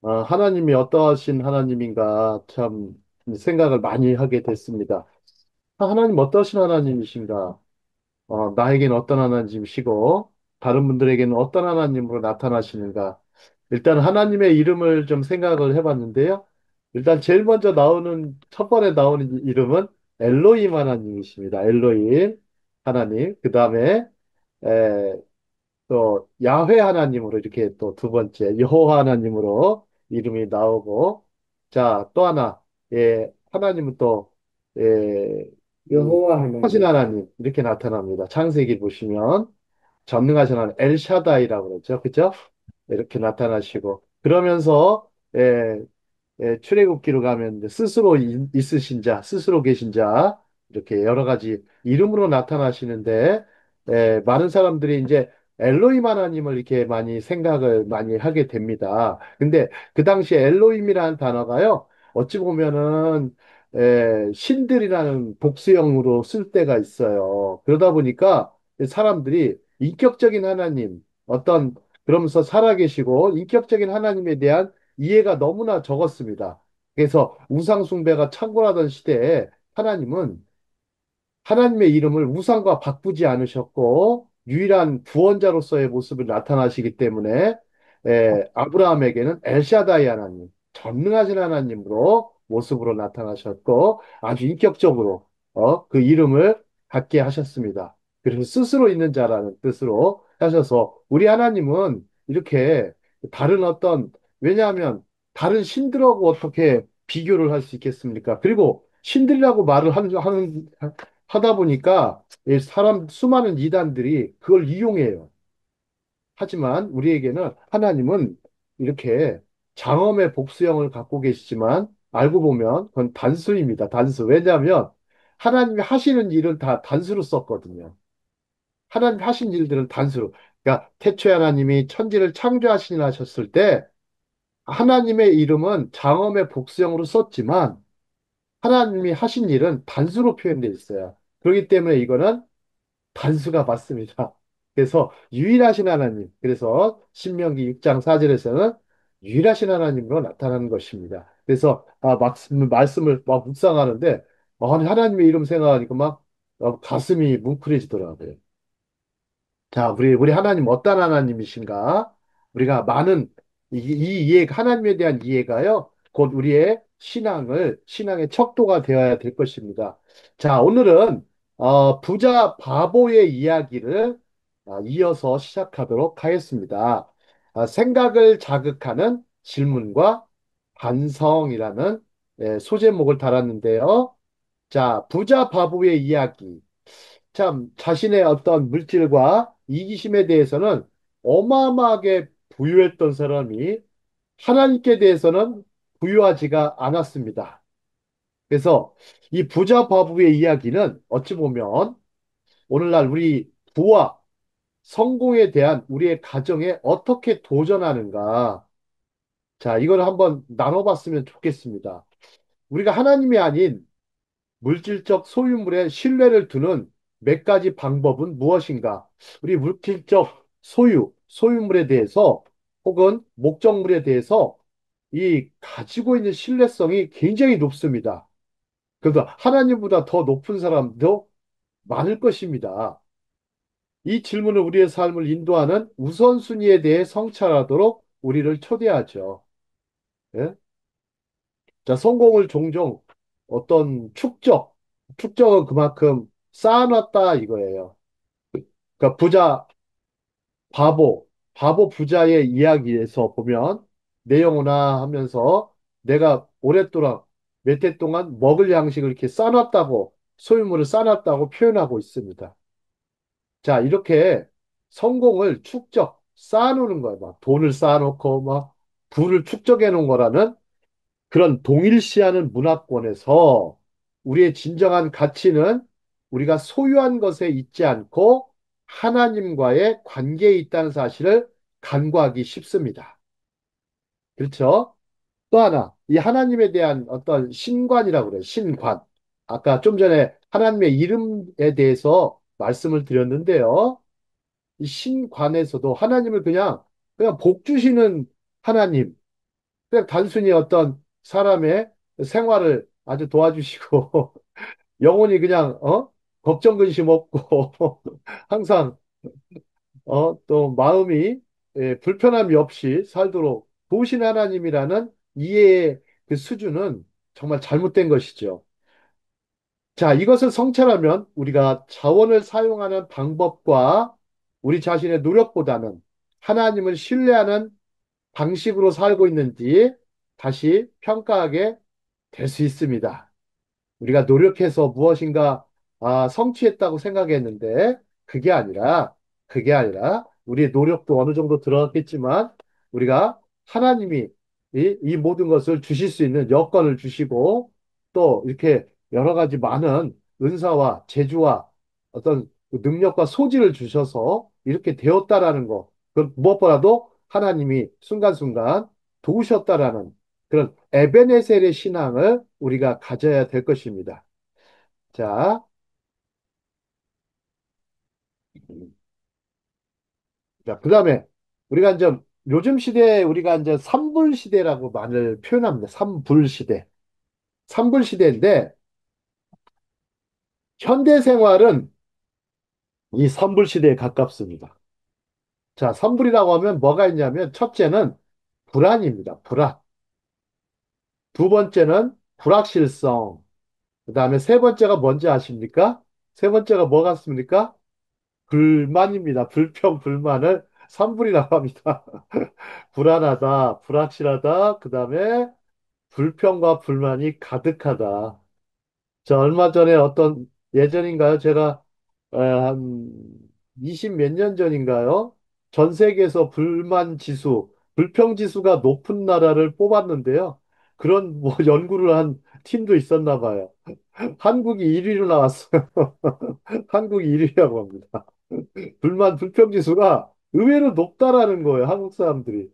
하나님이 어떠하신 하나님인가 참 생각을 많이 하게 됐습니다. 하나님 어떠신 하나님이신가? 나에게는 어떤 하나님이시고 다른 분들에게는 어떤 하나님으로 나타나시는가? 일단 하나님의 이름을 좀 생각을 해봤는데요. 일단 제일 먼저 나오는 첫 번에 나오는 이름은 엘로힘 하나님이십니다. 엘로힘 하나님. 그 다음에 또 야훼 하나님으로 이렇게 또 두 번째 여호와 하나님으로 이름이 나오고 자, 또 하나 하나님은 또 이 여호와 하신 하나님. 하나님 이렇게 나타납니다. 창세기 보시면 전능하신 하나님 엘샤다이라고 그러죠. 그죠? 이렇게 나타나시고 그러면서 출애굽기로 가면 이제 스스로 있으신 자, 스스로 계신 자, 이렇게 여러 가지 이름으로 나타나시는데, 많은 사람들이 이제 엘로힘 하나님을 이렇게 많이 생각을 많이 하게 됩니다. 근데 그 당시에 엘로힘이라는 단어가요, 어찌 보면은, 신들이라는 복수형으로 쓸 때가 있어요. 그러다 보니까 사람들이 인격적인 하나님, 그러면서 살아계시고 인격적인 하나님에 대한 이해가 너무나 적었습니다. 그래서 우상숭배가 창궐하던 시대에 하나님은 하나님의 이름을 우상과 바꾸지 않으셨고 유일한 구원자로서의 모습을 나타나시기 때문에 아브라함에게는 엘샤다이 하나님, 전능하신 하나님으로 모습으로 나타나셨고 아주 인격적으로 그 이름을 갖게 하셨습니다. 그래서 스스로 있는 자라는 뜻으로 하셔서 우리 하나님은 이렇게 다른 왜냐하면 다른 신들하고 어떻게 비교를 할 수 있겠습니까? 그리고 신들이라고 하다 보니까 이 수많은 이단들이 그걸 이용해요. 하지만 우리에게는 하나님은 이렇게 장엄의 복수형을 갖고 계시지만 알고 보면 그건 단수입니다. 단수. 왜냐하면 하나님이 하시는 일은 다 단수로 썼거든요. 하나님 하신 일들은 단수로. 그러니까 태초에 하나님이 천지를 창조하시나 하셨을 때 하나님의 이름은 장엄의 복수형으로 썼지만 하나님이 하신 일은 단수로 표현되어 있어요. 그렇기 때문에 이거는 단수가 맞습니다. 그래서 유일하신 하나님, 그래서 신명기 6장 4절에서는 유일하신 하나님으로 나타나는 것입니다. 그래서 말씀을 막 묵상하는데 아니, 하나님의 이름 생각하니까 막 가슴이 뭉클해지더라고요. 자, 우리 하나님 어떤 하나님이신가? 우리가 이 이해, 하나님에 대한 이해가요, 곧 우리의 신앙의 척도가 되어야 될 것입니다. 자, 오늘은, 부자 바보의 이야기를 이어서 시작하도록 하겠습니다. 생각을 자극하는 질문과 반성이라는 소제목을 달았는데요. 자, 부자 바보의 이야기. 참 자신의 어떤 물질과 이기심에 대해서는 어마어마하게 부유했던 사람이 하나님께 대해서는 부유하지가 않았습니다. 그래서 이 부자 바보의 이야기는 어찌 보면 오늘날 우리 부와 성공에 대한 우리의 가정에 어떻게 도전하는가. 자, 이걸 한번 나눠봤으면 좋겠습니다. 우리가 하나님이 아닌 물질적 소유물에 신뢰를 두는 몇 가지 방법은 무엇인가? 우리 물질적 소유물에 대해서 혹은 목적물에 대해서 이 가지고 있는 신뢰성이 굉장히 높습니다. 그래서 하나님보다 더 높은 사람도 많을 것입니다. 이 질문을 우리의 삶을 인도하는 우선순위에 대해 성찰하도록 우리를 초대하죠. 예? 자, 성공을 종종 축적은 그만큼 쌓아놨다 이거예요. 그러니까 바보 부자의 이야기에서 보면 내용이나 하면서 내가 오랫동안 몇 해 동안 먹을 양식을 이렇게 소유물을 쌓아놨다고 표현하고 있습니다. 자, 이렇게 성공을 쌓아놓는 거예요. 막 돈을 쌓아놓고 막 부를 축적해 놓은 거라는 그런 동일시하는 문화권에서 우리의 진정한 가치는 우리가 소유한 것에 있지 않고 하나님과의 관계에 있다는 사실을 간과하기 쉽습니다. 그렇죠? 또 하나, 이 하나님에 대한 어떤 신관이라고 그래요. 신관. 아까 좀 전에 하나님의 이름에 대해서 말씀을 드렸는데요. 이 신관에서도 하나님을 그냥 복 주시는 하나님, 그냥 단순히 어떤 사람의 생활을 아주 도와주시고 영혼이 그냥 걱정 근심 없고 항상 또 마음이 불편함이 없이 살도록 도우신 하나님이라는 이해의 그 수준은 정말 잘못된 것이죠. 자, 이것을 성찰하면 우리가 자원을 사용하는 방법과 우리 자신의 노력보다는 하나님을 신뢰하는 방식으로 살고 있는지 다시 평가하게 될 수 있습니다. 우리가 노력해서 무엇인가 성취했다고 생각했는데 그게 아니라 우리의 노력도 어느 정도 들어갔겠지만 우리가 하나님이 이 모든 것을 주실 수 있는 여건을 주시고 또 이렇게 여러 가지 많은 은사와 재주와 어떤 그 능력과 소질을 주셔서 이렇게 되었다라는 거. 그 무엇보다도 하나님이 순간순간 도우셨다라는 그런 에베네셀의 신앙을 우리가 가져야 될 것입니다. 자, 자, 그다음에 우리가 이제 요즘 시대에 우리가 이제 삼불 시대라고 말을 표현합니다. 삼불 시대. 삼불 시대인데 현대 생활은 이 삼불 시대에 가깝습니다. 자, 삼불이라고 하면 뭐가 있냐면 첫째는 불안입니다. 불안. 두 번째는 불확실성. 그다음에 세 번째가 뭔지 아십니까? 세 번째가 뭐 같습니까? 불만입니다. 불평, 불만을 삼불이라고 합니다. 불안하다, 불확실하다, 그 다음에 불평과 불만이 가득하다. 저 얼마 전에 어떤 예전인가요? 제가 한 20 몇 년 전인가요? 전 세계에서 불만 지수, 불평 지수가 높은 나라를 뽑았는데요. 그런 뭐 연구를 한 팀도 있었나 봐요. 한국이 1위로 나왔어요. 한국이 1위라고 합니다. 불평 지수가 의외로 높다라는 거예요. 한국 사람들이.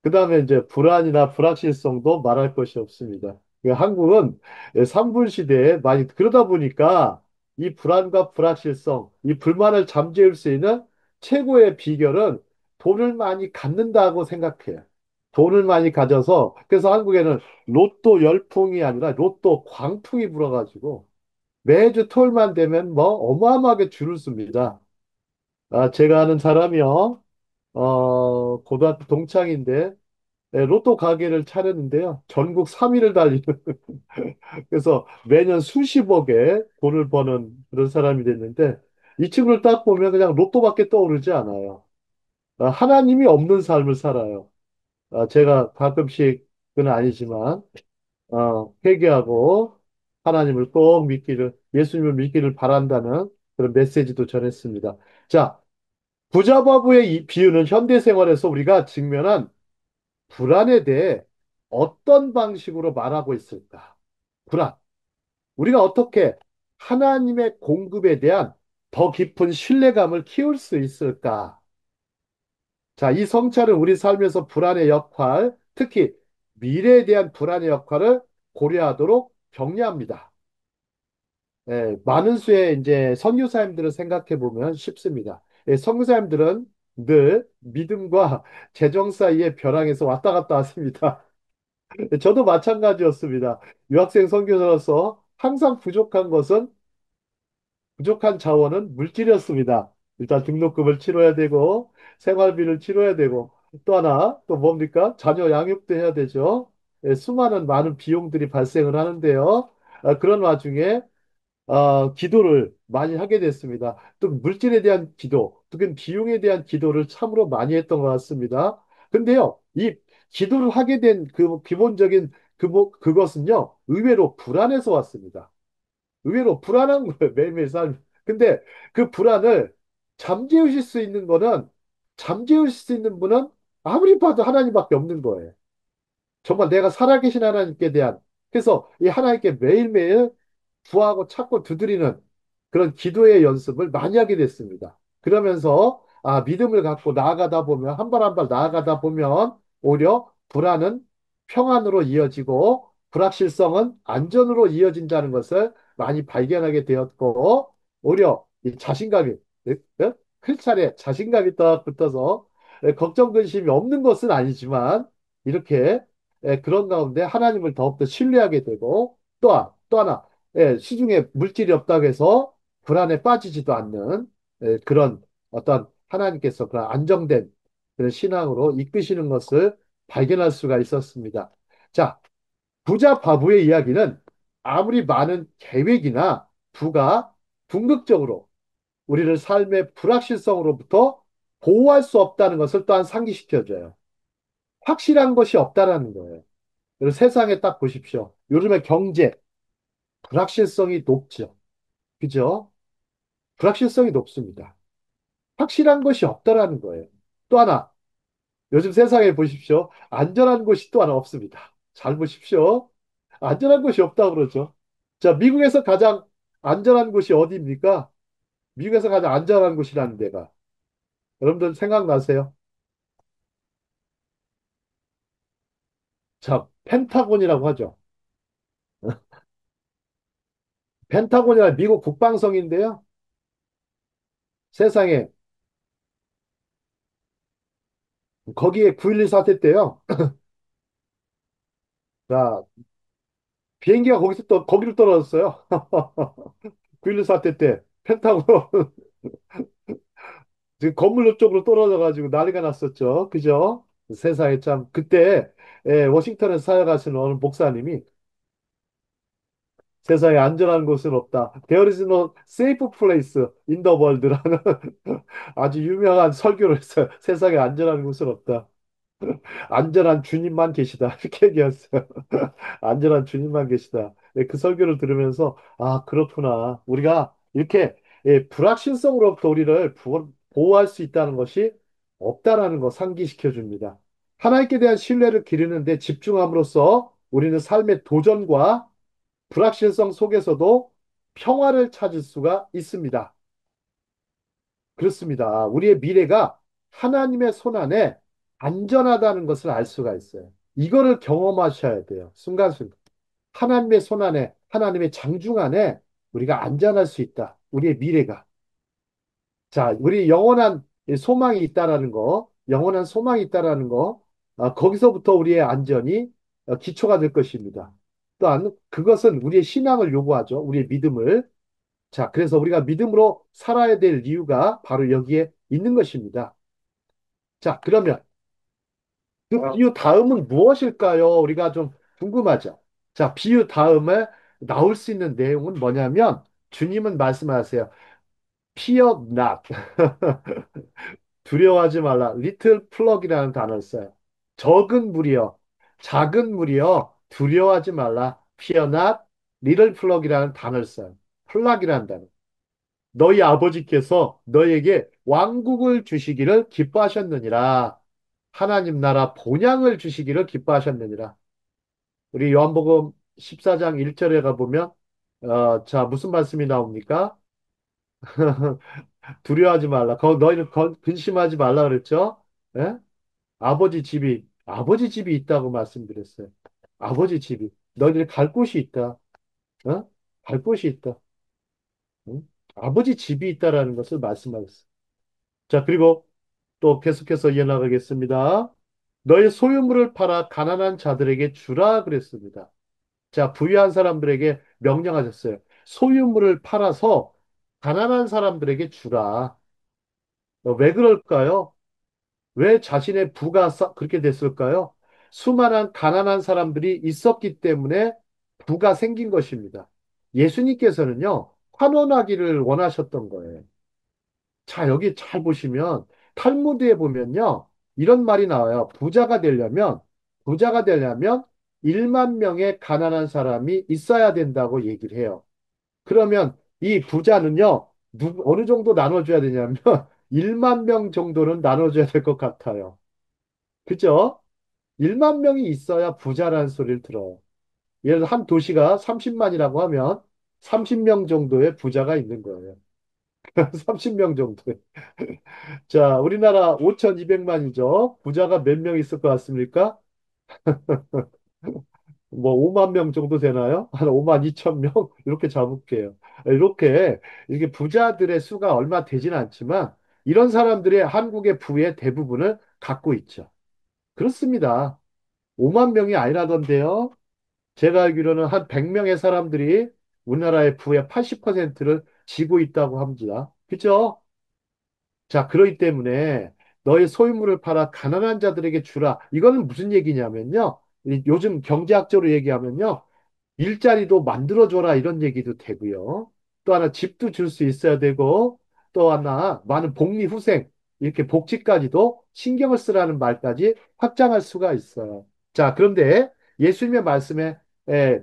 그 다음에 이제 불안이나 불확실성도 말할 것이 없습니다. 한국은 삼불 시대에 많이 그러다 보니까 이 불안과 불확실성, 이 불만을 잠재울 수 있는 최고의 비결은 돈을 많이 갖는다고 생각해요. 돈을 많이 가져서 그래서 한국에는 로또 열풍이 아니라 로또 광풍이 불어가지고 매주 토요일만 되면 뭐 어마어마하게 줄을 씁니다. 제가 아는 사람이요. 고등학교 동창인데 로또 가게를 차렸는데요. 전국 3위를 달리는 그래서 매년 수십억에 돈을 버는 그런 사람이 됐는데 이 친구를 딱 보면 그냥 로또밖에 떠오르지 않아요. 하나님이 없는 삶을 살아요. 제가 가끔씩은 아니지만 회개하고 하나님을 꼭 믿기를 예수님을 믿기를 바란다는 그런 메시지도 전했습니다. 자, 부자 바보의 이 비유는 현대 생활에서 우리가 직면한 불안에 대해 어떤 방식으로 말하고 있을까? 불안. 우리가 어떻게 하나님의 공급에 대한 더 깊은 신뢰감을 키울 수 있을까? 자, 이 성찰은 우리 삶에서 불안의 역할, 특히 미래에 대한 불안의 역할을 고려하도록 격려합니다. 많은 수의 이제 선교사님들을 생각해 보면 쉽습니다. 선교사님들은 늘 믿음과 재정 사이의 벼랑에서 왔다 갔다 왔습니다. 저도 마찬가지였습니다. 유학생 선교사로서 항상 부족한 자원은 물질이었습니다. 일단 등록금을 치러야 되고, 생활비를 치러야 되고, 또 하나, 또 뭡니까? 자녀 양육도 해야 되죠. 수많은 많은 비용들이 발생을 하는데요. 그런 와중에 기도를 많이 하게 됐습니다. 또 물질에 대한 기도, 또는 비용에 대한 기도를 참으로 많이 했던 것 같습니다. 근데요, 이 기도를 하게 된 그 기본적인 그것은요, 의외로 불안해서 왔습니다. 의외로 불안한 거예요, 매일매일 삶. 근데 그 불안을 잠재우실 수 있는 분은 아무리 봐도 하나님밖에 없는 거예요. 정말 내가 살아계신 하나님께 대한 그래서 이 하나님께 매일매일 구하고 찾고 두드리는 그런 기도의 연습을 많이 하게 됐습니다. 그러면서 믿음을 갖고 나아가다 보면 한 발 한 발 나아가다 보면 오히려 불안은 평안으로 이어지고 불확실성은 안전으로 이어진다는 것을 많이 발견하게 되었고 오히려 이 자신감이 클찰에 자신감이 딱 붙어서 걱정 근심이 없는 것은 아니지만 이렇게 그런 가운데 하나님을 더욱더 신뢰하게 되고 또 하나 시중에 물질이 없다고 해서 불안에 빠지지도 않는 그런 어떤 하나님께서 그런 안정된 그런 신앙으로 이끄시는 것을 발견할 수가 있었습니다. 자, 부자 과부의 이야기는 아무리 많은 계획이나 부가 궁극적으로 우리를 삶의 불확실성으로부터 보호할 수 없다는 것을 또한 상기시켜줘요. 확실한 것이 없다라는 거예요. 그리고 세상에 딱 보십시오. 요즘에 경제, 불확실성이 높죠. 그죠? 불확실성이 높습니다. 확실한 것이 없다라는 거예요. 또 하나, 요즘 세상에 보십시오. 안전한 곳이 또 하나 없습니다. 잘 보십시오. 안전한 곳이 없다고 그러죠. 자, 미국에서 가장 안전한 곳이 어디입니까? 미국에서 가장 안전한 곳이라는 데가. 여러분들 생각나세요? 자, 펜타곤이라고 하죠. 펜타곤이라 미국 국방성인데요. 세상에 거기에 9.11 사태 때요. 자, 비행기가 거기로 떨어졌어요. 9.11 사태 때 펜타곤 지금 건물 쪽으로 떨어져가지고 난리가 났었죠. 그죠? 세상에 참 그때 워싱턴에서 사역하시는 어느 목사님이 세상에 안전한 곳은 없다. There is no safe place in the world라는 아주 유명한 설교를 했어요. 세상에 안전한 곳은 없다. 안전한 주님만 계시다. 이렇게 얘기했어요. 안전한 주님만 계시다. 그 설교를 들으면서, 아, 그렇구나. 우리가 이렇게 불확실성으로부터 우리를 보호할 수 있다는 것이 없다라는 거 상기시켜 줍니다. 하나님께 대한 신뢰를 기르는데 집중함으로써 우리는 삶의 도전과 불확실성 속에서도 평화를 찾을 수가 있습니다. 그렇습니다. 우리의 미래가 하나님의 손안에 안전하다는 것을 알 수가 있어요. 이거를 경험하셔야 돼요. 순간순간. 하나님의 손안에, 하나님의 장중 안에 우리가 안전할 수 있다. 우리의 미래가. 자, 우리 영원한 소망이 있다라는 거, 영원한 소망이 있다라는 거, 거기서부터 우리의 안전이 기초가 될 것입니다. 또한 그것은 우리의 신앙을 요구하죠. 우리의 믿음을. 자, 그래서 우리가 믿음으로 살아야 될 이유가 바로 여기에 있는 것입니다. 자, 그러면 그 비유 다음은 무엇일까요? 우리가 좀 궁금하죠. 자, 비유 다음에 나올 수 있는 내용은 뭐냐면 주님은 말씀하세요. Fear not. 두려워하지 말라. little flock이라는 단어를 써요. 적은 무리여, 작은 무리여, 두려워하지 말라. Fear not, little flock이라는 단어를 써요. 플락이라는 단어. 너희 아버지께서 너에게 왕국을 주시기를 기뻐하셨느니라. 하나님 나라 본향을 주시기를 기뻐하셨느니라. 우리 요한복음 14장 1절에 가보면, 자, 무슨 말씀이 나옵니까? 두려워하지 말라. 너희는 근심하지 말라 그랬죠? 예? 아버지 집이 있다고 말씀드렸어요. 아버지 집이. 너희들 갈 곳이 있다. 어? 갈 곳이 있다. 응? 아버지 집이 있다라는 것을 말씀하셨어요. 자, 그리고 또 계속해서 이어나가겠습니다. 너희 소유물을 팔아 가난한 자들에게 주라 그랬습니다. 자, 부유한 사람들에게 명령하셨어요. 소유물을 팔아서 가난한 사람들에게 주라. 왜 그럴까요? 왜 자신의 부가 그렇게 됐을까요? 수많은 가난한 사람들이 있었기 때문에 부가 생긴 것입니다. 예수님께서는요, 환원하기를 원하셨던 거예요. 자, 여기 잘 보시면 탈무드에 보면요. 이런 말이 나와요. 부자가 되려면 1만 명의 가난한 사람이 있어야 된다고 얘기를 해요. 그러면 이 부자는요. 어느 정도 나눠줘야 되냐면 1만 명 정도는 나눠줘야 될 것 같아요. 그죠? 1만 명이 있어야 부자라는 소리를 들어요. 예를 들어 한 도시가 30만이라고 하면 30명 정도의 부자가 있는 거예요. 30명 정도. 자, 우리나라 5,200만이죠. 부자가 몇 명 있을 것 같습니까? 뭐 5만 명 정도 되나요? 한 5만 2천 명? 이렇게 잡을게요. 이렇게 부자들의 수가 얼마 되진 않지만 이런 사람들의 한국의 부의 대부분을 갖고 있죠. 그렇습니다. 5만 명이 아니라던데요. 제가 알기로는 한 100명의 사람들이 우리나라의 부의 80%를 지고 있다고 합니다. 그죠? 자, 그렇기 때문에 너의 소유물을 팔아 가난한 자들에게 주라. 이거는 무슨 얘기냐면요. 요즘 경제학적으로 얘기하면요. 일자리도 만들어줘라 이런 얘기도 되고요. 또 하나 집도 줄 수 있어야 되고 또 하나 많은 복리후생 이렇게 복지까지도 신경을 쓰라는 말까지 확장할 수가 있어요. 자, 그런데 예수님의 말씀에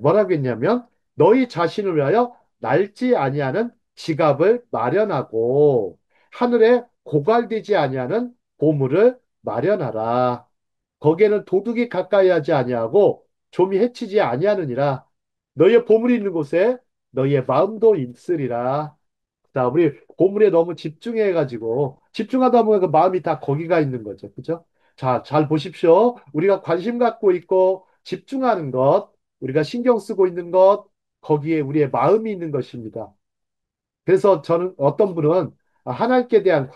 뭐라고 했냐면 너희 자신을 위하여 낡지 아니하는 지갑을 마련하고 하늘에 고갈되지 아니하는 보물을 마련하라. 거기에는 도둑이 가까이 하지 아니하고 좀이 해치지 아니하느니라. 너희의 보물이 있는 곳에 너희의 마음도 있으리라. 자, 우리 보물에 너무 집중해가지고 집중하다 보면 그 마음이 다 거기가 있는 거죠. 그죠? 자, 잘 보십시오. 우리가 관심 갖고 있고 집중하는 것, 우리가 신경 쓰고 있는 것, 거기에 우리의 마음이 있는 것입니다. 그래서 저는 어떤 분은 하나님께 대한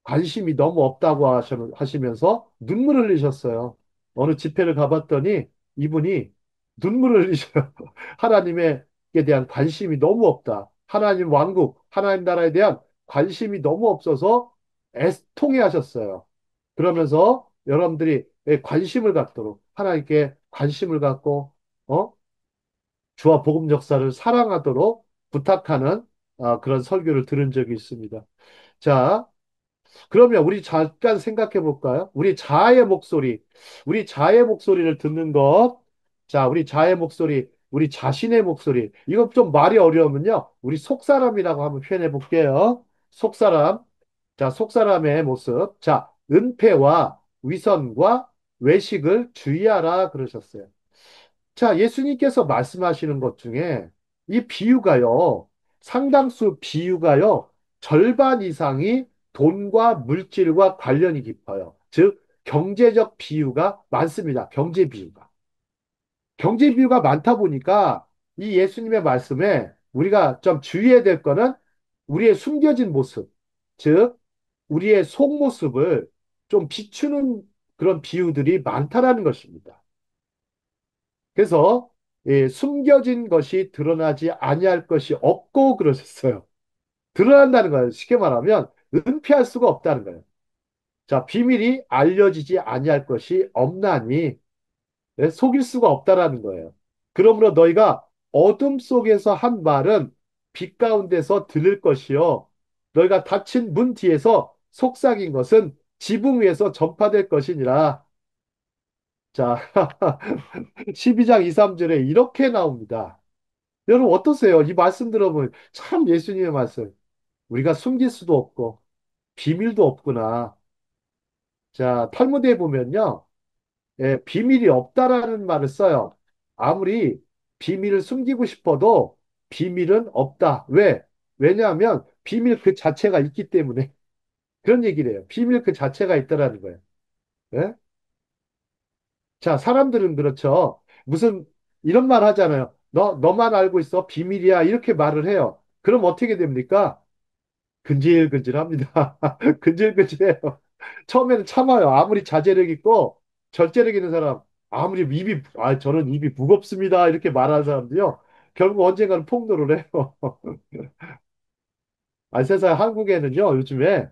관심이 너무 없다고 하시면서 눈물을 흘리셨어요. 어느 집회를 가봤더니 이분이 눈물을 흘리셔요. 하나님에 대한 관심이 너무 없다. 하나님 왕국, 하나님 나라에 대한 관심이 너무 없어서 애통해 하셨어요. 그러면서 여러분들이 관심을 갖도록 하나님께 관심을 갖고 어? 주와 복음 역사를 사랑하도록 부탁하는 그런 설교를 들은 적이 있습니다. 자, 그러면 우리 잠깐 생각해 볼까요? 우리 자아의 목소리를 듣는 것. 자, 우리 자아의 목소리, 우리 자신의 목소리. 이거 좀 말이 어려우면요. 우리 속사람이라고 한번 표현해 볼게요. 속사람. 자, 속사람의 모습. 자, 은폐와 위선과 외식을 주의하라 그러셨어요. 자, 예수님께서 말씀하시는 것 중에 이 비유가요, 상당수 비유가요, 절반 이상이 돈과 물질과 관련이 깊어요. 즉, 경제적 비유가 많습니다. 경제 비유가. 경제 비유가 많다 보니까 이 예수님의 말씀에 우리가 좀 주의해야 될 거는 우리의 숨겨진 모습, 즉, 우리의 속모습을 좀 비추는 그런 비유들이 많다라는 것입니다. 그래서 숨겨진 것이 드러나지 아니할 것이 없고 그러셨어요. 드러난다는 거예요. 쉽게 말하면 은폐할 수가 없다는 거예요. 자, 비밀이 알려지지 아니할 것이 없나니 속일 수가 없다라는 거예요. 그러므로 너희가 어둠 속에서 한 말은 빛 가운데서 들을 것이요. 너희가 닫힌 문 뒤에서 속삭인 것은 지붕 위에서 전파될 것이니라. 자, 12장 2, 3절에 이렇게 나옵니다. 여러분 어떠세요? 이 말씀 들어보면 참 예수님의 말씀. 우리가 숨길 수도 없고 비밀도 없구나. 자, 탈무드에 보면요. 비밀이 없다라는 말을 써요. 아무리 비밀을 숨기고 싶어도 비밀은 없다. 왜? 왜냐하면 비밀 그 자체가 있기 때문에 그런 얘기를 해요. 비밀 그 자체가 있다라는 거예요. 예? 자, 사람들은 그렇죠. 무슨 이런 말 하잖아요. 너만 알고 있어. 비밀이야. 이렇게 말을 해요. 그럼 어떻게 됩니까? 근질근질합니다. 근질근질해요. 처음에는 참아요. 아무리 자제력 있고 절제력 있는 사람, 아무리 저는 입이 무겁습니다. 이렇게 말하는 사람도요. 결국 언젠가는 폭로를 해요. 세상에 한국에는 요즘에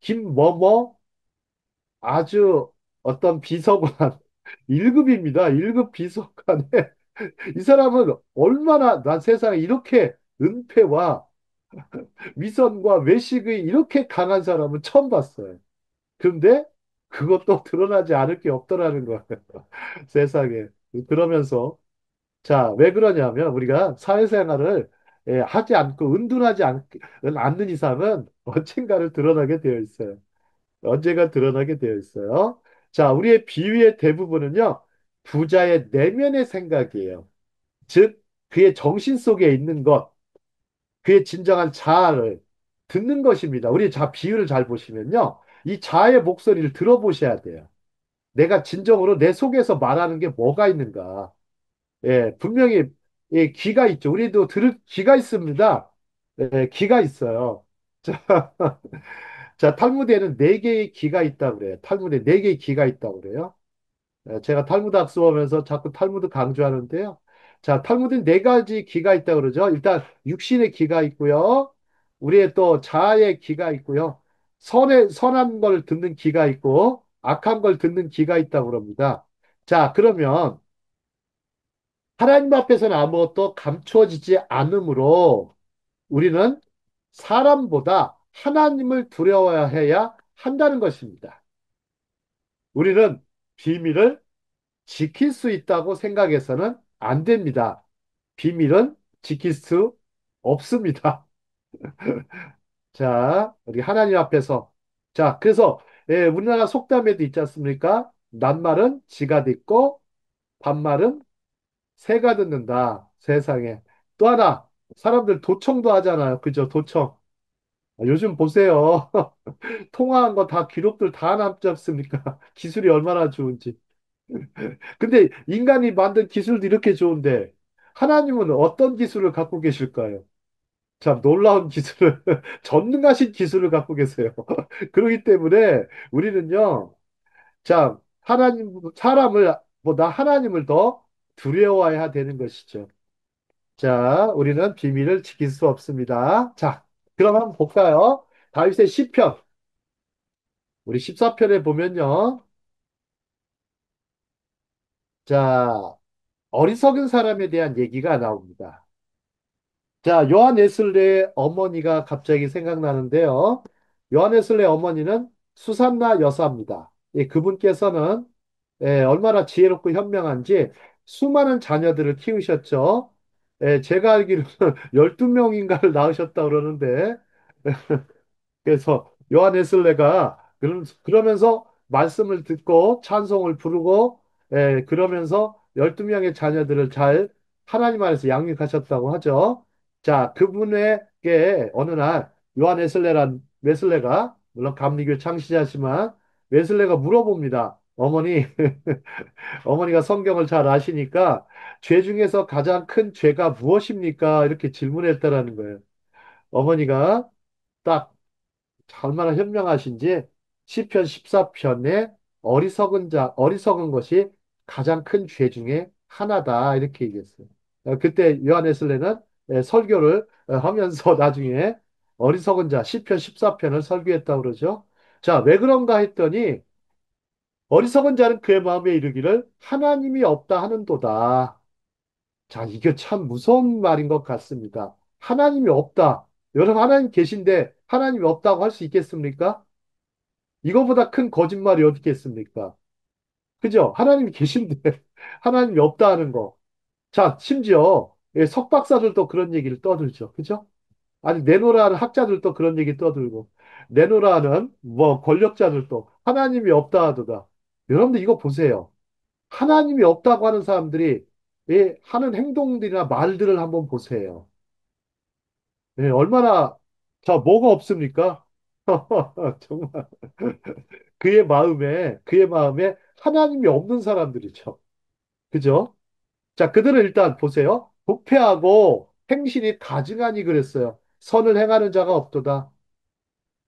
김뭐뭐 아주 어떤 비서관 1급입니다. 1급 비서관에 이 사람은 얼마나 난 세상에 이렇게 은폐와 위선과 외식이 이렇게 강한 사람은 처음 봤어요. 그런데 그것도 드러나지 않을 게 없더라는 거예요. 세상에. 그러면서 자, 왜 그러냐면 우리가 사회생활을 하지 않고 않는 이상은 언젠가를 드러나게 되어 있어요. 언젠가 드러나게 되어 있어요. 자, 우리의 비위의 대부분은요, 부자의 내면의 생각이에요. 즉, 그의 정신 속에 있는 것, 그의 진정한 자아를 듣는 것입니다. 우리 비유를 잘 보시면요, 이 자아의 목소리를 들어보셔야 돼요. 내가 진정으로 내 속에서 말하는 게 뭐가 있는가. 분명히 귀가 있죠. 우리도 들을 귀가 있습니다. 귀가 있어요. 자, 탈무드에는 네 개의 기가 있다고 그래요. 탈무드에 네 개의 기가 있다고 그래요. 제가 탈무드 학습하면서 자꾸 탈무드 강조하는데요. 자, 탈무드는 네 가지 기가 있다고 그러죠. 일단 육신의 기가 있고요. 우리의 또 자아의 기가 있고요. 선한 걸 듣는 기가 있고 악한 걸 듣는 기가 있다고 그럽니다. 자, 그러면 하나님 앞에서는 아무것도 감추어지지 않으므로 우리는 사람보다 하나님을 두려워야 해야 한다는 것입니다. 우리는 비밀을 지킬 수 있다고 생각해서는 안 됩니다. 비밀은 지킬 수 없습니다. 자, 우리 하나님 앞에서. 자, 그래서 우리나라 속담에도 있지 않습니까? 낱말은 지가 듣고 반말은 새가 듣는다. 세상에. 또 하나, 사람들 도청도 하잖아요. 그죠? 도청. 요즘 보세요. 통화한 거 다 기록들 다 남지 않습니까? 기술이 얼마나 좋은지. 근데 인간이 만든 기술도 이렇게 좋은데 하나님은 어떤 기술을 갖고 계실까요? 참 놀라운 기술을, 전능하신 기술을 갖고 계세요. 그렇기 때문에 우리는요, 참 사람을 보다 하나님을 더 두려워해야 되는 것이죠. 자, 우리는 비밀을 지킬 수 없습니다. 자, 그럼 한번 볼까요? 다윗의 시편. 우리 14편에 보면요. 자, 어리석은 사람에 대한 얘기가 나옵니다. 자, 요한 웨슬레의 어머니가 갑자기 생각나는데요. 요한 웨슬레의 어머니는 수산나 여사입니다. 그분께서는 얼마나 지혜롭고 현명한지 수많은 자녀들을 키우셨죠. 제가 알기로는 12명인가를 낳으셨다 그러는데 그래서 요한 웨슬레가 그러면서 말씀을 듣고 찬송을 부르고 그러면서 12명의 자녀들을 잘 하나님 안에서 양육하셨다고 하죠. 자, 그분에게 어느 날 요한 웨슬레가 물론 감리교 창시자지만 웨슬레가 물어봅니다. 어머니, 어머니가 성경을 잘 아시니까 죄 중에서 가장 큰 죄가 무엇입니까? 이렇게 질문했다라는 거예요. 어머니가 딱 얼마나 현명하신지 시편 14편에 어리석은 것이 가장 큰 죄 중에 하나다 이렇게 얘기했어요. 그때 요한에슬레는 설교를 하면서 나중에 어리석은 자 시편 14편을 설교했다고 그러죠. 자, 왜 그런가 했더니 어리석은 자는 그의 마음에 이르기를 하나님이 없다 하는도다. 자, 이게 참 무서운 말인 것 같습니다. 하나님이 없다. 여러분 하나님 계신데 하나님이 없다고 할 수 있겠습니까? 이거보다 큰 거짓말이 어디 있겠습니까? 그죠? 하나님이 계신데 하나님이 없다 하는 거. 자, 심지어 석박사들도 그런 얘기를 떠들죠. 그죠? 아니, 내노라하는 학자들도 그런 얘기 떠들고 내노라하는 뭐 권력자들도 하나님이 없다 하도다. 여러분들 이거 보세요. 하나님이 없다고 하는 사람들이 하는 행동들이나 말들을 한번 보세요. 얼마나 자, 뭐가 없습니까? 정말 그의 마음에 하나님이 없는 사람들이죠. 그죠? 자, 그들은 일단 보세요. 부패하고 행실이 가증하니 그랬어요. 선을 행하는 자가 없도다.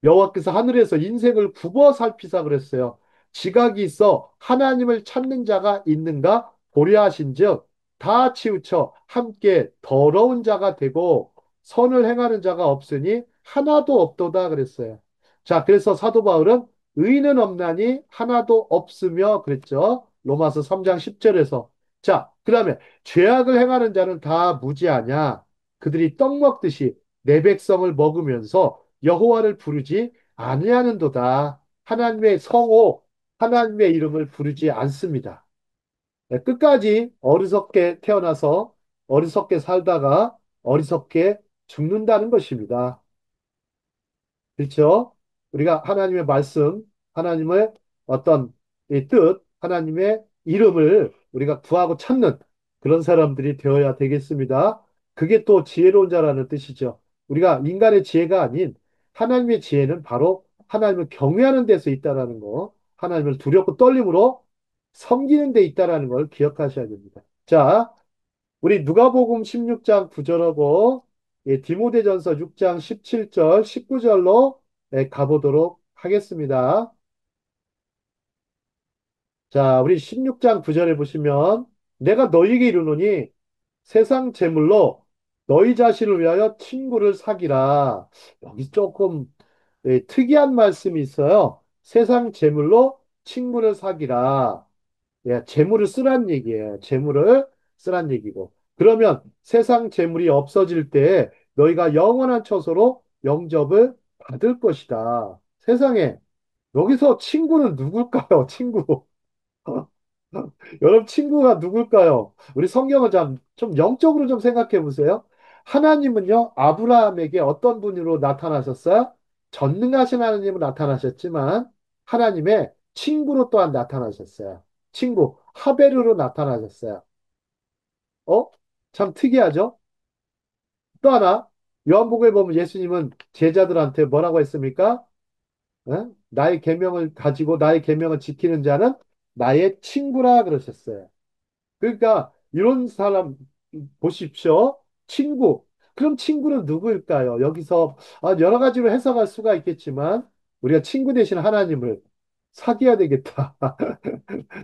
여호와께서 하늘에서 인생을 굽어 살피사 그랬어요. 지각이 있어 하나님을 찾는 자가 있는가 보려 하신즉 다 치우쳐 함께 더러운 자가 되고 선을 행하는 자가 없으니 하나도 없도다 그랬어요. 자, 그래서 사도 바울은 의인은 없나니 하나도 없으며 그랬죠. 로마서 3장 10절에서. 자, 그다음에 죄악을 행하는 자는 다 무지하냐? 그들이 떡 먹듯이 내 백성을 먹으면서 여호와를 부르지 아니하는도다. 하나님의 성호, 하나님의 이름을 부르지 않습니다. 네, 끝까지 어리석게 태어나서 어리석게 살다가 어리석게 죽는다는 것입니다. 그렇죠? 우리가 하나님의 말씀, 하나님의 어떤 이 뜻, 하나님의 이름을 우리가 구하고 찾는 그런 사람들이 되어야 되겠습니다. 그게 또 지혜로운 자라는 뜻이죠. 우리가 인간의 지혜가 아닌 하나님의 지혜는 바로 하나님을 경외하는 데서 있다라는 거, 하나님을 두렵고 떨림으로 섬기는 데 있다라는 걸 기억하셔야 됩니다. 자, 우리 누가복음 16장 9절하고 디모데전서 6장 17절, 19절로 가보도록 하겠습니다. 자, 우리 16장 9절에 보시면 내가 너희에게 이르노니 세상 제물로 너희 자신을 위하여 친구를 사귀라. 여기 조금 특이한 말씀이 있어요. 세상 제물로 친구를 사귀라. 재물을 쓰란 얘기예요. 재물을 쓰란 얘기고. 그러면 세상 재물이 없어질 때 너희가 영원한 처소로 영접을 받을 것이다. 세상에 여기서 친구는 누굴까요? 친구. 여러분 친구가 누굴까요? 우리 성경을 좀 영적으로 좀 생각해 보세요. 하나님은요, 아브라함에게 어떤 분으로 나타나셨어요? 전능하신 하나님으로 나타나셨지만 하나님의 친구로 또한 나타나셨어요. 친구, 하베르로 나타나셨어요. 어? 참 특이하죠? 또 하나, 요한복음에 보면 예수님은 제자들한테 뭐라고 했습니까? 나의 계명을 가지고 나의 계명을 지키는 자는 나의 친구라 그러셨어요. 그러니까 이런 사람 보십시오. 친구. 그럼 친구는 누구일까요? 여기서 여러 가지로 해석할 수가 있겠지만 우리가 친구 대신 하나님을 사귀어야 되겠다.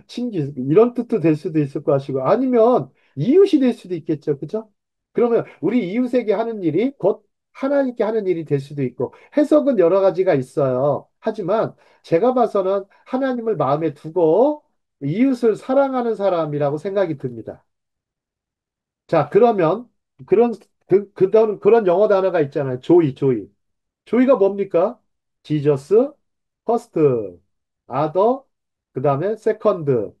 친구 이런 뜻도 될 수도 있을 것이고 아니면 이웃이 될 수도 있겠죠. 그죠? 그러면 우리 이웃에게 하는 일이 곧 하나님께 하는 일이 될 수도 있고 해석은 여러 가지가 있어요. 하지만 제가 봐서는 하나님을 마음에 두고 이웃을 사랑하는 사람이라고 생각이 듭니다. 자, 그러면 그런 그런 영어 단어가 있잖아요. 조이, 조이. 조이가 뭡니까? 지저스, 퍼스트, 아더, 그 다음에 세컨드, 그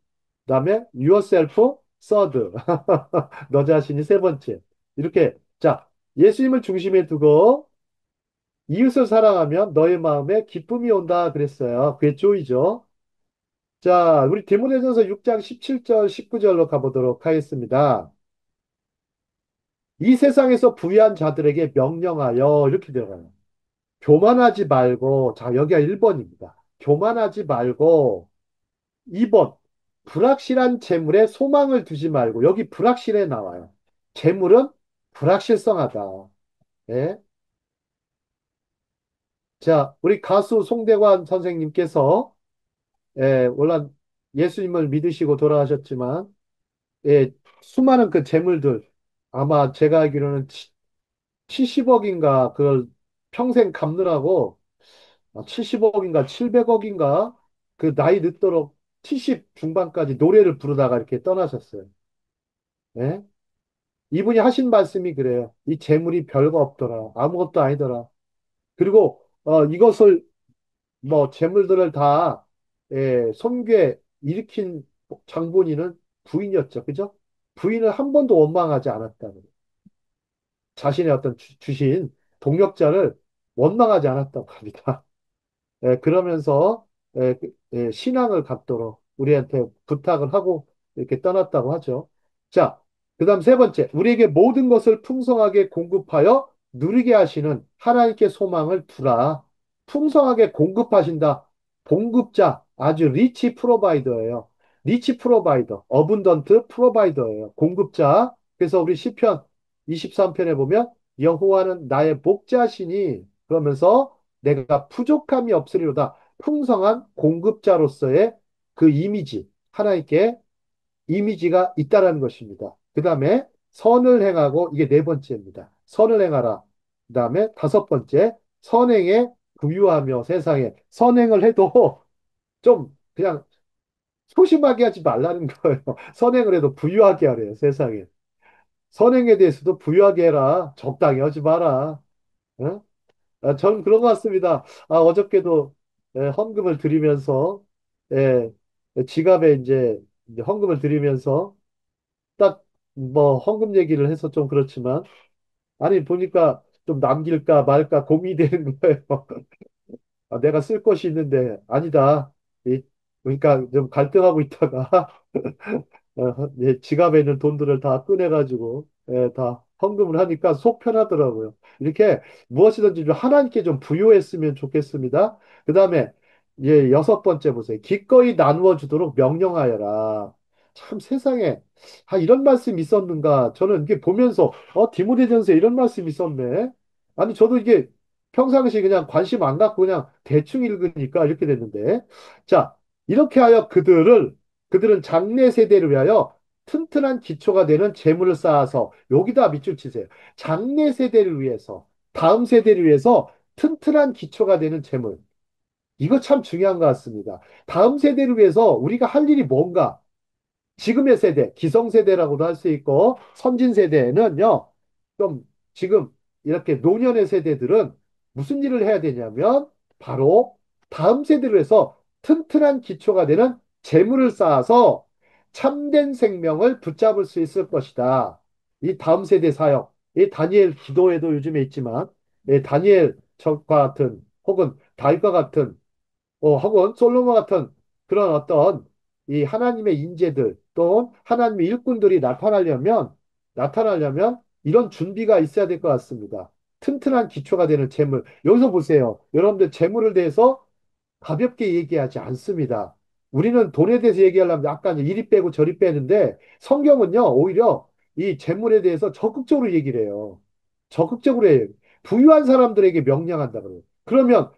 다음에 yourself, third. 너 자신이 세 번째. 이렇게 자, 예수님을 중심에 두고 이웃을 사랑하면 너의 마음에 기쁨이 온다 그랬어요. 그게 조이죠. 자, 우리 디모데전서 6장 17절, 19절로 가보도록 하겠습니다. 이 세상에서 부유한 자들에게 명령하여 이렇게 들어가요. 교만하지 말고, 자, 여기가 1번입니다. 교만하지 말고, 2번, 불확실한 재물에 소망을 두지 말고, 여기 불확실해 나와요. 재물은 불확실성하다. 예? 자, 우리 가수 송대관 선생님께서, 물론 예수님을 믿으시고 돌아가셨지만, 수많은 그 재물들, 아마 제가 알기로는 70억인가, 그걸 평생 갚느라고, 70억인가 700억인가 그 나이 늦도록 70 중반까지 노래를 부르다가 이렇게 떠나셨어요. 예? 이분이 하신 말씀이 그래요. 이 재물이 별거 없더라. 아무것도 아니더라. 그리고 이것을 뭐 재물들을 다 손괴 일으킨 장본인은 부인이었죠. 그죠? 부인을 한 번도 원망하지 않았다는 거예요. 자신의 어떤 주신 동력자를 원망하지 않았다고 합니다. 그러면서 신앙을 갖도록 우리한테 부탁을 하고 이렇게 떠났다고 하죠. 자, 그 다음 세 번째, 우리에게 모든 것을 풍성하게 공급하여 누리게 하시는 하나님께 소망을 두라. 풍성하게 공급하신다. 공급자, 아주 리치 프로바이더예요. 리치 프로바이더, 어분던트 프로바이더예요. 공급자. 그래서 우리 시편 23편에 보면 여호와는 나의 목자시니 그러면서 내가 부족함이 없으리로다. 풍성한 공급자로서의 그 이미지, 하나님께 이미지가 있다라는 것입니다. 그 다음에 선을 행하고, 이게 네 번째입니다. 선을 행하라. 그 다음에 다섯 번째, 선행에 부유하며 세상에 선행을 해도 좀 그냥 소심하게 하지 말라는 거예요. 선행을 해도 부유하게 하래요, 세상에. 선행에 대해서도 부유하게 해라. 적당히 하지 마라. 어? 저는 그런 것 같습니다. 어저께도 헌금을 드리면서 예, 지갑에 이제 헌금을 드리면서 딱 뭐 헌금 얘기를 해서 좀 그렇지만 아니 보니까 좀 남길까 말까 고민이 되는 거예요. 내가 쓸 것이 있는데 아니다. 그러니까 좀 갈등하고 있다가 지갑에 있는 돈들을 다 꺼내가지고 다 헌금을 하니까 속 편하더라고요. 이렇게 무엇이든지 좀 하나님께 좀 부여했으면 좋겠습니다. 그 다음에 여섯 번째 보세요. 기꺼이 나누어 주도록 명령하여라. 참 세상에 이런 말씀이 있었는가? 저는 이게 보면서 디모데전서에 이런 말씀이 있었네. 아니 저도 이게 평상시 그냥 관심 안 갖고 그냥 대충 읽으니까 이렇게 됐는데. 자, 이렇게 하여 그들은 장래 세대를 위하여 튼튼한 기초가 되는 재물을 쌓아서 여기다 밑줄 치세요. 장래 세대를 위해서, 다음 세대를 위해서 튼튼한 기초가 되는 재물. 이거 참 중요한 것 같습니다. 다음 세대를 위해서 우리가 할 일이 뭔가? 지금의 세대, 기성세대라고도 할 수 있고, 선진세대는요, 좀 지금 이렇게 노년의 세대들은 무슨 일을 해야 되냐면, 바로 다음 세대를 위해서 튼튼한 기초가 되는 재물을 쌓아서 참된 생명을 붙잡을 수 있을 것이다. 이 다음 세대 사역, 이 다니엘 기도에도 요즘에 있지만, 이 다니엘 과 같은, 혹은 다윗과 같은 혹은 솔로몬 같은 그런 어떤 이 하나님의 인재들 또 하나님의 일꾼들이 나타나려면 이런 준비가 있어야 될 것 같습니다. 튼튼한 기초가 되는 재물. 여기서 보세요. 여러분들 재물을 대해서 가볍게 얘기하지 않습니다. 우리는 돈에 대해서 얘기하려면 약간 이리 빼고 저리 빼는데 성경은요, 오히려 이 재물에 대해서 적극적으로 얘기를 해요. 적극적으로 해요. 부유한 사람들에게 명령한다 그래요. 그러면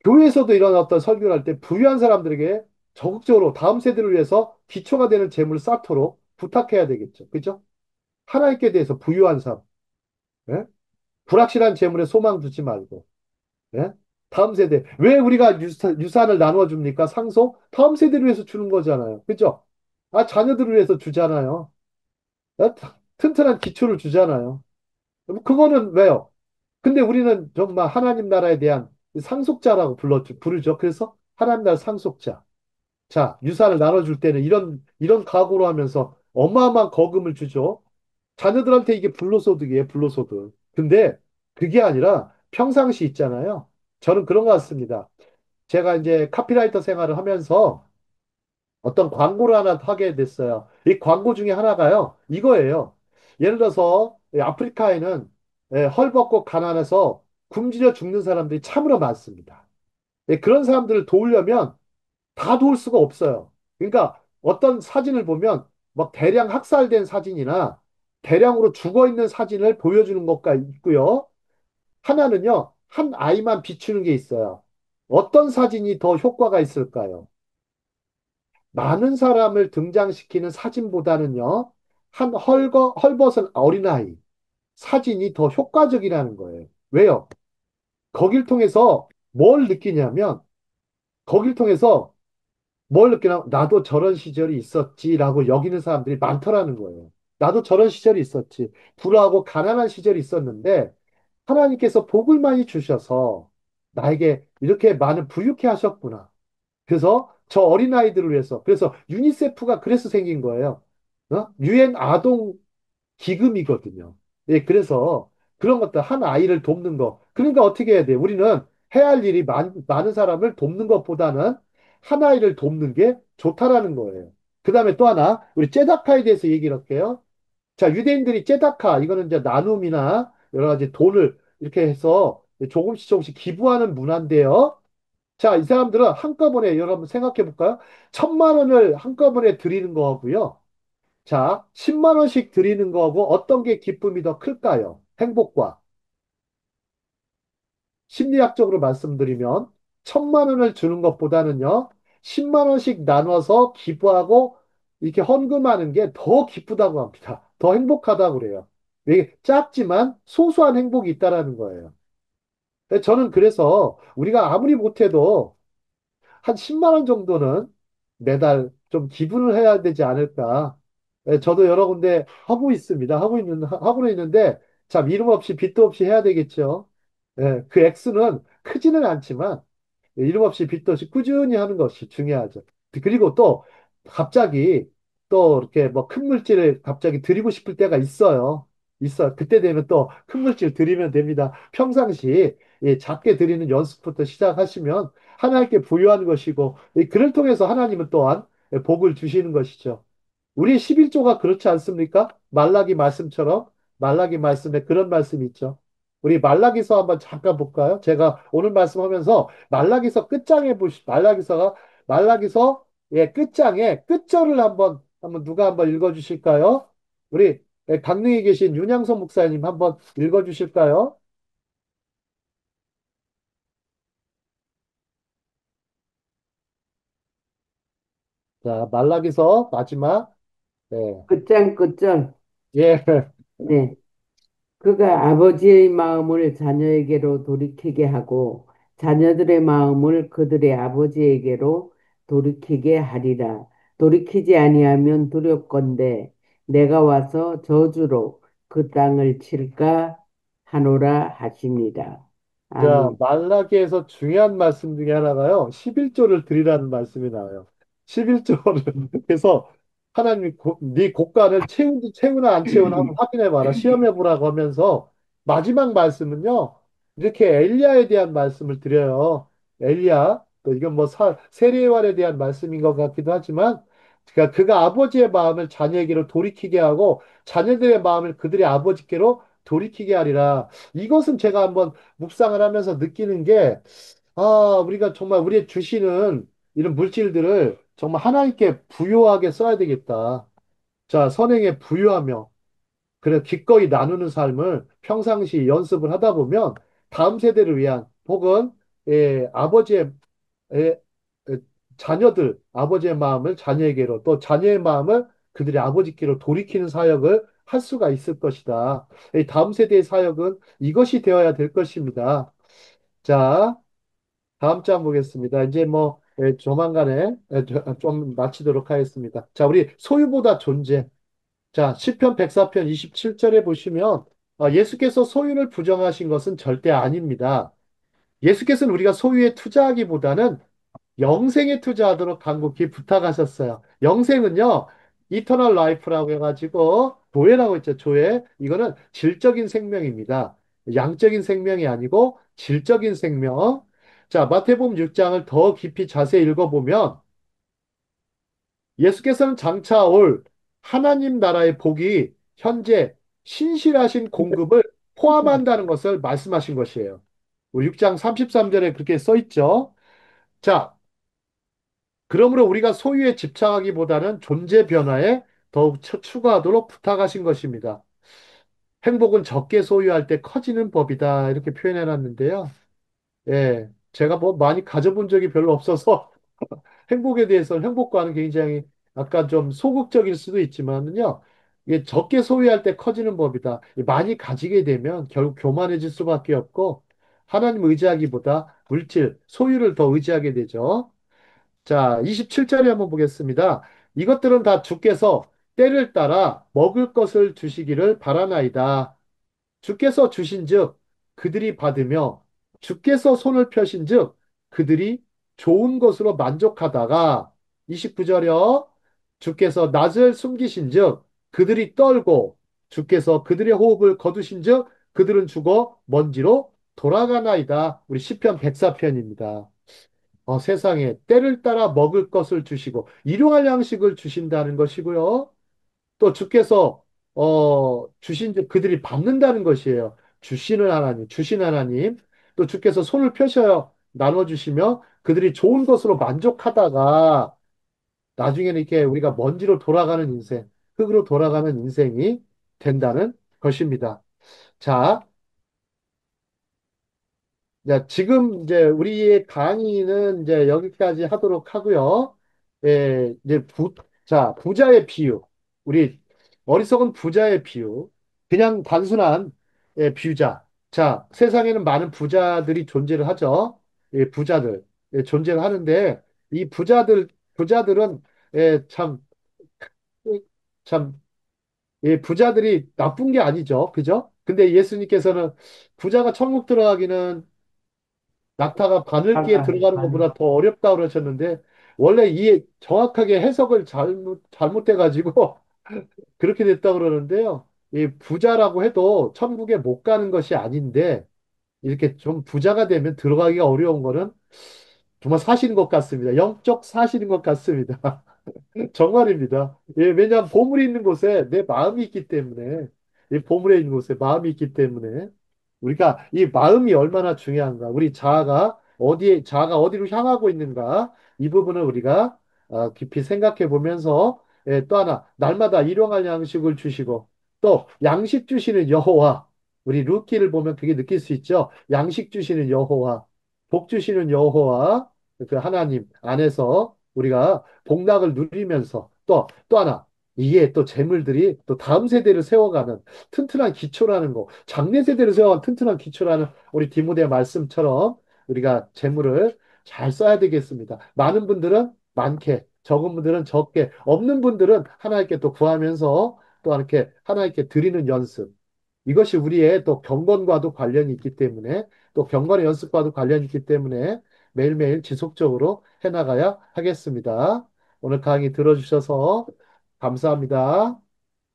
교회에서도 이런 어떤 설교를 할 때 부유한 사람들에게 적극적으로 다음 세대를 위해서 기초가 되는 재물을 쌓도록 부탁해야 되겠죠. 그죠? 하나님께 대해서 부유한 삶, 예? 불확실한 재물에 소망 두지 말고, 예? 다음 세대. 왜 우리가 유산을 나눠 줍니까? 상속? 다음 세대를 위해서 주는 거잖아요. 그죠? 아, 자녀들을 위해서 주잖아요. 예? 튼튼한 기초를 주잖아요. 그거는 왜요? 근데 우리는 정말 하나님 나라에 대한 상속자라고 부르죠. 그래서 하나님 나라 상속자. 자, 유산을 나눠줄 때는 이런 각오로 하면서 어마어마한 거금을 주죠. 자녀들한테 이게 불로소득이에요, 불로소득. 근데 그게 아니라 평상시 있잖아요. 저는 그런 것 같습니다. 제가 이제 카피라이터 생활을 하면서 어떤 광고를 하나 하게 됐어요. 이 광고 중에 하나가요, 이거예요. 예를 들어서 아프리카에는 헐벗고 가난해서 굶주려 죽는 사람들이 참으로 많습니다. 그런 사람들을 도우려면 다 도울 수가 없어요. 그러니까 어떤 사진을 보면 막 대량 학살된 사진이나 대량으로 죽어 있는 사진을 보여주는 것가 있고요. 하나는요, 한 아이만 비추는 게 있어요. 어떤 사진이 더 효과가 있을까요? 많은 사람을 등장시키는 사진보다는요, 헐벗은 어린아이 사진이 더 효과적이라는 거예요. 왜요? 거길 통해서 뭘 느끼냐면, 거길 통해서 뭘 느끼나? 나도 저런 시절이 있었지라고 여기는 사람들이 많더라는 거예요. 나도 저런 시절이 있었지. 불우하고 가난한 시절이 있었는데 하나님께서 복을 많이 주셔서 나에게 이렇게 많은 부유케 하셨구나. 그래서 저 어린아이들을 위해서 그래서 유니세프가 그래서 생긴 거예요. 유엔 아동 기금이거든요. 예, 그래서 그런 것들 한 아이를 돕는 거. 그러니까 어떻게 해야 돼? 우리는 해야 할 일이 많은 사람을 돕는 것보다는 한 아이를 돕는 게 좋다라는 거예요. 그 다음에 또 하나, 우리 제다카에 대해서 얘기를 할게요. 자, 유대인들이 제다카, 이거는 이제 나눔이나 여러 가지 돈을 이렇게 해서 조금씩 조금씩 기부하는 문화인데요. 자, 이 사람들은 한꺼번에 여러분 생각해 볼까요? 1,000만 원을 한꺼번에 드리는 거하고요. 자, 10만 원씩 드리는 거하고 어떤 게 기쁨이 더 클까요? 행복과. 심리학적으로 말씀드리면 1,000만 원을 주는 것보다는요, 10만 원씩 나눠서 기부하고 이렇게 헌금하는 게 더 기쁘다고 합니다. 더 행복하다고 그래요. 이게 작지만 소소한 행복이 있다라는 거예요. 저는 그래서 우리가 아무리 못해도 한 10만 원 정도는 매달 좀 기부를 해야 되지 않을까. 저도 여러 군데 하고는 있는데, 참, 이름 없이 빚도 없이 해야 되겠죠. 그 액수는 크지는 않지만, 이름 없이 빚도 없이 꾸준히 하는 것이 중요하죠. 그리고 또, 갑자기, 또 이렇게 뭐 큰 물질을 갑자기 드리고 싶을 때가 있어요. 그때 되면 또 큰 물질 드리면 됩니다. 평상시 작게 드리는 연습부터 시작하시면 하나님께 부여하는 것이고, 그를 통해서 하나님은 또한 복을 주시는 것이죠. 우리 11조가 그렇지 않습니까? 말라기 말씀처럼, 말라기 말씀에 그런 말씀이 있죠. 우리 말라기서 한번 잠깐 볼까요? 제가 오늘 말씀하면서 말라기서 끝장에 말라기서 끝장에 끝절을 한번 누가 한번 읽어주실까요? 우리 강릉에 계신 윤양선 목사님 한번 읽어주실까요? 자, 말라기서 마지막. 예. 끝장 끝장. 예. 네. 그가 아버지의 마음을 자녀에게로 돌이키게 하고 자녀들의 마음을 그들의 아버지에게로 돌이키게 하리라. 돌이키지 아니하면 두렵건대 내가 와서 저주로 그 땅을 칠까 하노라 하십니다. 자, 아멘. 말라기에서 중요한 말씀 중에 하나가요. 11조를 드리라는 말씀이 나와요. 11조를. 그래서 하나님이 네 곳간을 채우나 안 채우나 한번 확인해 봐라. 시험해 보라고 하면서 마지막 말씀은요. 이렇게 엘리야에 대한 말씀을 드려요. 엘리야. 또 이건 뭐 세례요한에 대한 말씀인 것 같기도 하지만 그러니까 그가 아버지의 마음을 자녀에게로 돌이키게 하고 자녀들의 마음을 그들의 아버지께로 돌이키게 하리라. 이것은 제가 한번 묵상을 하면서 느끼는 게, 우리가 정말 우리의 주시는 이런 물질들을 정말 하나님께 부요하게 써야 되겠다. 자, 선행에 부요하며, 그래, 기꺼이 나누는 삶을 평상시 연습을 하다 보면 다음 세대를 위한 혹은 아버지의 에, 에, 자녀들, 아버지의 마음을 자녀에게로 또 자녀의 마음을 그들의 아버지께로 돌이키는 사역을 할 수가 있을 것이다. 이 다음 세대의 사역은 이것이 되어야 될 것입니다. 자, 다음 장 보겠습니다. 이제 뭐 조만간에 좀 마치도록 하겠습니다. 자, 우리 소유보다 존재. 자, 시편 104편 27절에 보시면 예수께서 소유를 부정하신 것은 절대 아닙니다. 예수께서는 우리가 소유에 투자하기보다는 영생에 투자하도록 간곡히 부탁하셨어요. 영생은요, 이터널 라이프라고 해가지고, 조회라고 했죠, 조회. 이거는 질적인 생명입니다. 양적인 생명이 아니고, 질적인 생명. 자, 마태복음 6장을 더 깊이 자세히 읽어보면, 예수께서는 장차 올 하나님 나라의 복이 현재 신실하신 공급을 포함한다는 것을 말씀하신 것이에요. 우리 6장 33절에 그렇게 써 있죠. 자, 그러므로 우리가 소유에 집착하기보다는 존재 변화에 더욱 추구하도록 부탁하신 것입니다. 행복은 적게 소유할 때 커지는 법이다. 이렇게 표현해 놨는데요. 예. 제가 뭐 많이 가져본 적이 별로 없어서 행복에 대해서는 행복과는 굉장히 약간 좀 소극적일 수도 있지만은요. 이게 적게 소유할 때 커지는 법이다. 많이 가지게 되면 결국 교만해질 수밖에 없고 하나님 의지하기보다 물질, 소유를 더 의지하게 되죠. 자, 27절에 한번 보겠습니다. 이것들은 다 주께서 때를 따라 먹을 것을 주시기를 바라나이다. 주께서 주신즉 그들이 받으며 주께서 손을 펴신즉 그들이 좋은 것으로 만족하다가 29절이요. 주께서 낯을 숨기신즉 그들이 떨고 주께서 그들의 호흡을 거두신즉 그들은 죽어 먼지로 돌아가나이다. 우리 시편 104편입니다. 세상에 때를 따라 먹을 것을 주시고 일용할 양식을 주신다는 것이고요. 또 주께서 주신 그들이 받는다는 것이에요. 주시는 하나님, 주신 하나님. 또 주께서 손을 펴셔 나눠주시며 그들이 좋은 것으로 만족하다가 나중에는 이렇게 우리가 먼지로 돌아가는 인생, 흙으로 돌아가는 인생이 된다는 것입니다. 자, 자, 지금 이제 우리의 강의는 이제 여기까지 하도록 하고요. 이제 부자의 비유. 우리 어리석은 부자의 비유. 그냥 단순한 비유자. 자, 세상에는 많은 부자들이 존재를 하죠. 부자들 존재를 하는데 이 부자들은 참, 참, 부자들이 나쁜 게 아니죠. 그죠? 근데 예수님께서는 부자가 천국 들어가기는 낙타가 바늘기에 들어가는 것보다 더 어렵다고 그러셨는데, 원래 이 정확하게 해석을 잘못해가지고 그렇게 됐다고 그러는데요. 이 부자라고 해도 천국에 못 가는 것이 아닌데, 이렇게 좀 부자가 되면 들어가기가 어려운 거는 정말 사실인 것 같습니다. 영적 사실인 것 같습니다. 정말입니다. 예, 왜냐하면 보물이 있는 곳에 내 마음이 있기 때문에, 이 보물에 있는 곳에 마음이 있기 때문에, 우리가 이 마음이 얼마나 중요한가, 우리 자아가 어디로 향하고 있는가, 이 부분을 우리가 깊이 생각해 보면서, 또 하나, 날마다 일용할 양식을 주시고, 또 양식 주시는 여호와, 우리 루키를 보면 그게 느낄 수 있죠. 양식 주시는 여호와, 복 주시는 여호와, 그 하나님 안에서 우리가 복락을 누리면서 또 하나, 이게 또 재물들이 또 다음 세대를 세워가는 튼튼한 기초라는 거, 장래 세대를 세워가는 튼튼한 기초라는 우리 디모데 말씀처럼 우리가 재물을 잘 써야 되겠습니다. 많은 분들은 많게, 적은 분들은 적게, 없는 분들은 하나님께 또 구하면서 또 이렇게 하나님께 드리는 연습. 이것이 우리의 또 경건과도 관련이 있기 때문에 또 경건의 연습과도 관련이 있기 때문에 매일매일 지속적으로 해나가야 하겠습니다. 오늘 강의 들어주셔서 감사합니다.